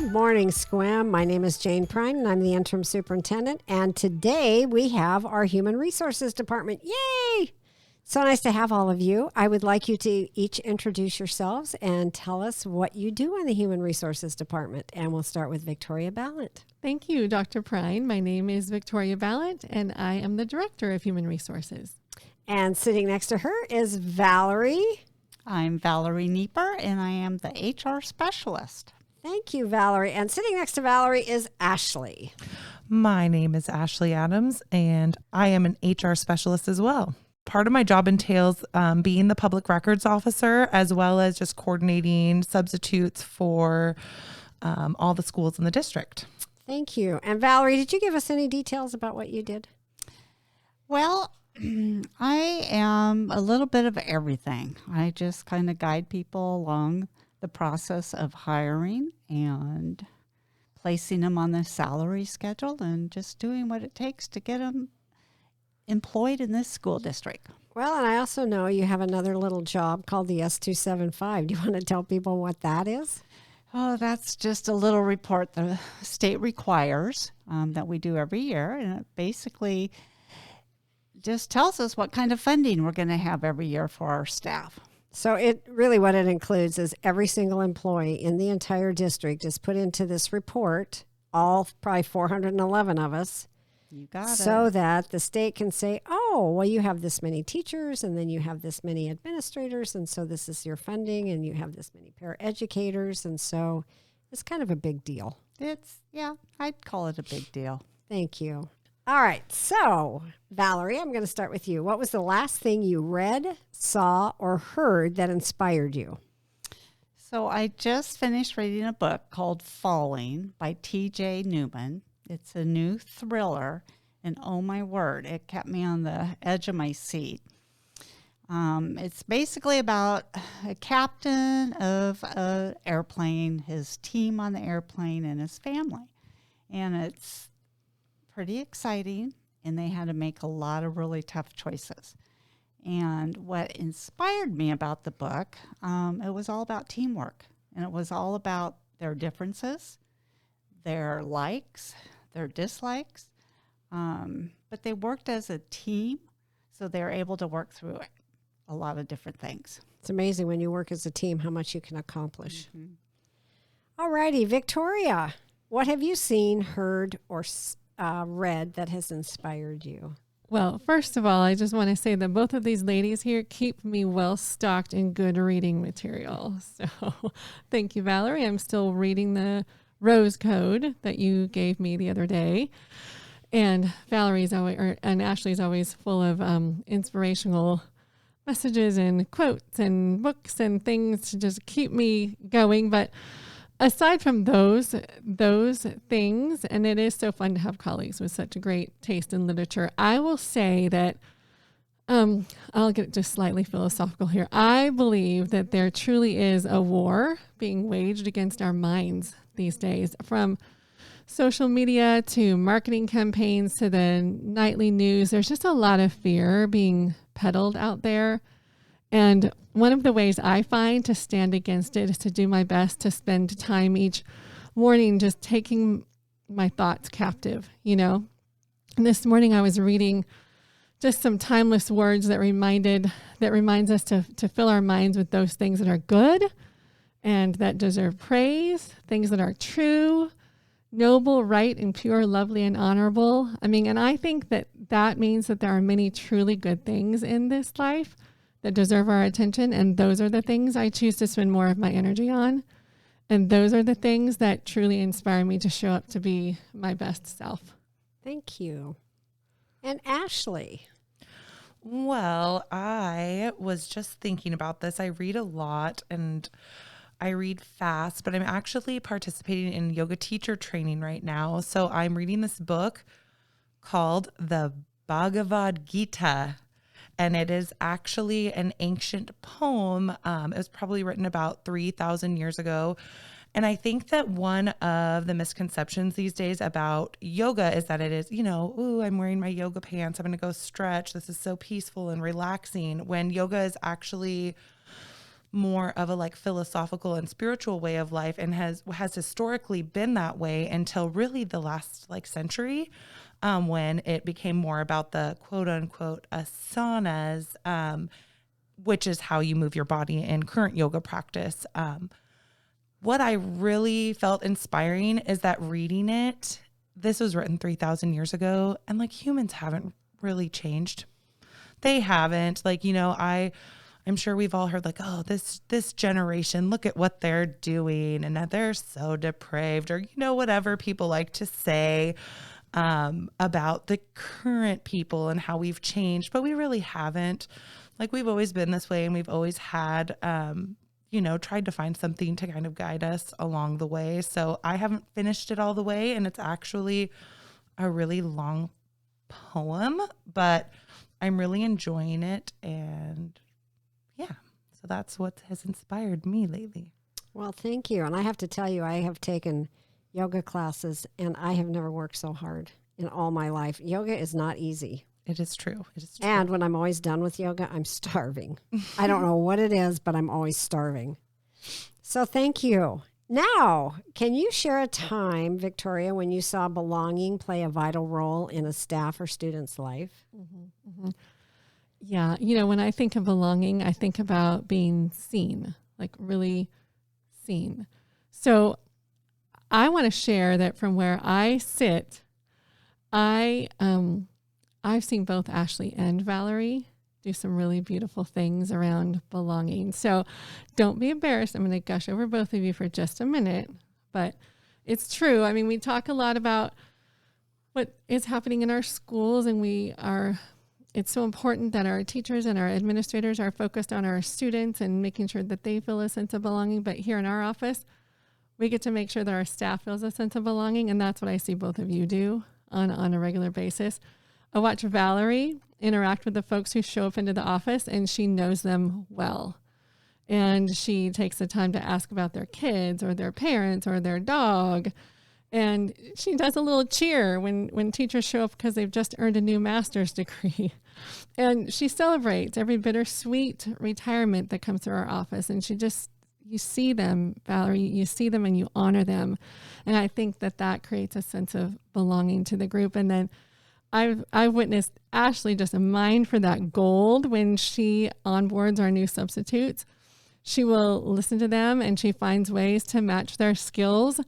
Good morning, Sequim. My name is Jane Pryne, and I'm the interim superintendent. And today we have our Human Resources Department. Yay! So nice to have all of you. I would like you to each introduce yourselves and tell us what you do in the Human Resources Department. And we'll start with Victoria Balint. Thank you, Dr. Pryne. My name is Victoria Balint, and I am the Director of Human Resources. And sitting next to her is Valerie. I'm Valerie Nieper, and I am the HR Specialist. Thank you, Valerie. And sitting next to Valerie is Ashley. My name is Ashley Adams, and I am an HR specialist as well. Part of my job entails being the public records officer, as well as just coordinating substitutes for all the schools in the district. Thank you. And Valerie, did you give us any details about what you did? Well, I am a little bit of everything. I just kind of guide people along the process of hiring and placing them on the salary schedule and just doing what it takes to get them employed in this school district. Well, and I also know you have another little job called the S275. Do you want to tell people what that is? Oh, that's just a little report the state requires that we do every year. And it basically just tells us what kind of funding we're going to have every year for our staff. So what it includes is every single employee in the entire district is put into this report, all probably 411 of us. You got it. So that the state can say, oh, well, you have this many teachers, and then you have this many administrators, and so this is your funding, and you have this many paraeducators, and so it's kind of a big deal. I'd call it a big deal. Thank you. All right, so Valerie, I'm going to start with you. What was the last thing you read, saw, or heard that inspired you? So I just finished reading a book called Falling by T.J. Newman. It's a new thriller, and oh my word, it kept me on the edge of my seat. It's basically about a captain of an airplane, his team on the airplane, and his family. And it's pretty exciting, and they had to make a lot of really tough choices. And what inspired me about the book, it was all about teamwork, and it was all about their differences, their likes, their dislikes, but they worked as a team, so they were able to work through a lot of different things. It's amazing when you work as a team how much you can accomplish. Mm-hmm. All righty, Victoria, what have you seen, heard, or read that has inspired you? Well, first of all, I just want to say that both of these ladies here keep me well stocked in good reading material. So thank you, Valerie. I'm still reading the Rose Code that you gave me the other day. And Ashley's always full of inspirational messages and quotes and books and things to just keep me going. But aside from those things, and it is so fun to have colleagues with such a great taste in literature, I will say that I'll get just slightly philosophical here. I believe that there truly is a war being waged against our minds these days, from social media to marketing campaigns to the nightly news. There's just a lot of fear being peddled out there. And one of the ways I find to stand against it is to do my best to spend time each morning just taking my thoughts captive, And this morning I was reading just some timeless words that reminds us to fill our minds with those things that are good and that deserve praise, things that are true, noble, right, and pure, lovely, and honorable. And I think that means that there are many truly good things in this life that deserve our attention, and those are the things I choose to spend more of my energy on. And those are the things that truly inspire me to show up to be my best self. Thank you. And Ashley? Well, I was just thinking about this. I read a lot and I read fast, but I'm actually participating in yoga teacher training right now. So I'm reading this book called the Bhagavad Gita, and it is actually an ancient poem. It was probably written about 3,000 years ago. And I think that one of the misconceptions these days about yoga is that it is, I'm wearing my yoga pants, I'm going to go stretch. This is so peaceful and relaxing, when yoga is actually more of a like philosophical and spiritual way of life, and has historically been that way until really the last like century, when it became more about the quote unquote asanas, which is how you move your body in current yoga practice. What I really felt inspiring is that reading it, this was written 3,000 years ago, and like humans haven't really changed. They haven't. Like, you know, I'm sure we've all heard like, oh, this generation, look at what they're doing and that they're so depraved, or, you know, whatever people like to say about the current people and how we've changed, but we really haven't. Like, we've always been this way, and we've always had, you know, tried to find something to kind of guide us along the way. So I haven't finished it all the way, and it's actually a really long poem, but I'm really enjoying it. And yeah, so that's what has inspired me lately. Well, thank you. And I have to tell you, I have taken yoga classes, and I have never worked so hard in all my life. Yoga is not easy. It is true. It is true. And when I'm always done with yoga, I'm starving. I don't know what it is, but I'm always starving. So thank you. Now, can you share a time, Victoria, when you saw belonging play a vital role in a staff or student's life? Mm-hmm. Yeah. You know, when I think of belonging, I think about being seen, like really seen. So I want to share that from where I sit, I've seen both Ashley and Valerie do some really beautiful things around belonging. So don't be embarrassed. I'm going to gush over both of you for just a minute, but it's true. I mean, we talk a lot about what is happening in our schools, and it's so important that our teachers and our administrators are focused on our students and making sure that they feel a sense of belonging. But here in our office, we get to make sure that our staff feels a sense of belonging. And that's what I see both of you do on a regular basis. I watch Valerie interact with the folks who show up into the office, and she knows them well. And she takes the time to ask about their kids or their parents or their dog. And she does a little cheer when teachers show up because they've just earned a new master's degree. And she celebrates every bittersweet retirement that comes through our office. And you see them, Valerie, you see them and you honor them. And I think that creates a sense of belonging to the group. And then I've witnessed Ashley just a mine for that gold when she onboards our new substitutes. She will listen to them, and she finds ways to match their skills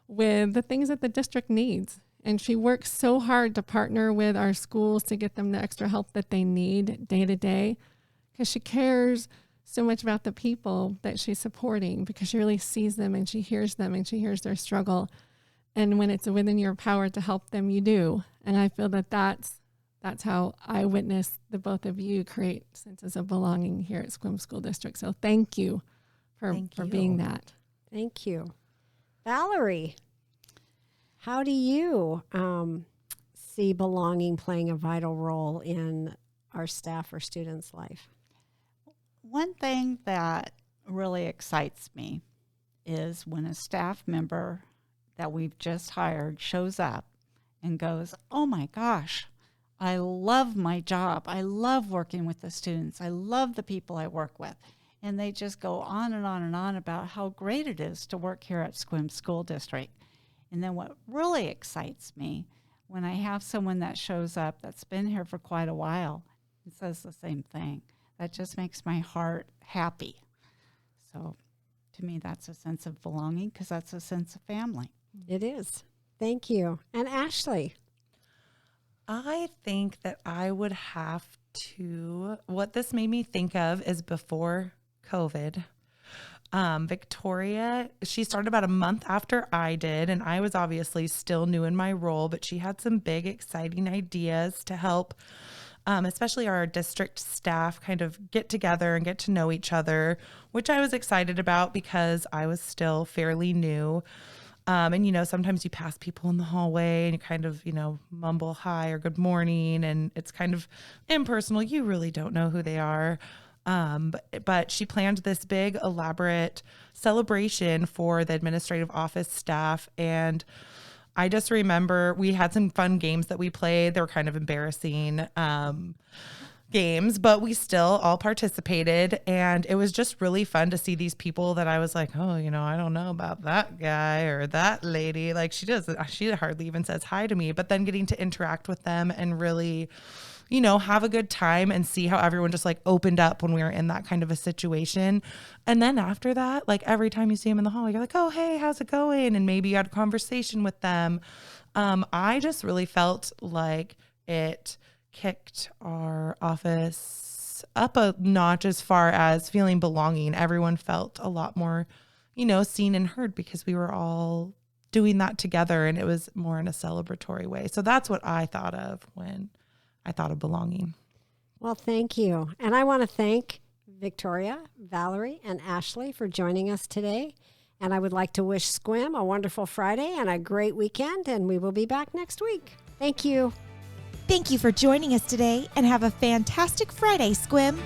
with the things that the district needs. And she works so hard to partner with our schools to get them the extra help that they need day to day, because she cares so much about the people that she's supporting, because she really sees them and she hears them and she hears their struggle. And when it's within your power to help them, you do. And I feel that's how I witness the both of you create senses of belonging here at Sequim School District. So thank you for being that. Thank you. Valerie, how do you see belonging playing a vital role in our staff or students' life? One thing that really excites me is when a staff member that we've just hired shows up and goes, oh my gosh, I love my job. I love working with the students. I love the people I work with. And they just go on and on and on about how great it is to work here at Sequim School District. And then what really excites me when I have someone that shows up that's been here for quite a while and says the same thing, that just makes my heart happy. So to me, that's a sense of belonging, because that's a sense of family. It is. Thank you. And Ashley? I think that I would have to, what this made me think of is before COVID. Victoria, she started about a month after I did, and I was obviously still new in my role, but she had some big, exciting ideas to help, especially our district staff kind of get together and get to know each other, which I was excited about because I was still fairly new. And, you know, sometimes you pass people in the hallway and you kind of, you know, mumble hi or good morning, and it's kind of impersonal. You really don't know who they are. But she planned this big, elaborate celebration for the administrative office staff. And I just remember we had some fun games that we played. They were kind of embarrassing. games, but we still all participated, and it was just really fun to see these people that I was like, oh, I don't know about that guy or that lady. Like she hardly even says hi to me, but then getting to interact with them and really, have a good time and see how everyone just like opened up when we were in that kind of a situation. And then after that, like every time you see them in the hall, you're like, oh, hey, how's it going? And maybe you had a conversation with them. I just really felt like it kicked our office up a notch as far as feeling belonging. Everyone felt a lot more, seen and heard because we were all doing that together, and it was more in a celebratory way. So that's what I thought of when I thought of belonging. Well, thank you. And I want to thank Victoria, Valerie, and Ashley for joining us today. And I would like to wish Sequim a wonderful Friday and a great weekend, and we will be back next week. Thank you. Thank you for joining us today, and have a fantastic Friday, Sequim.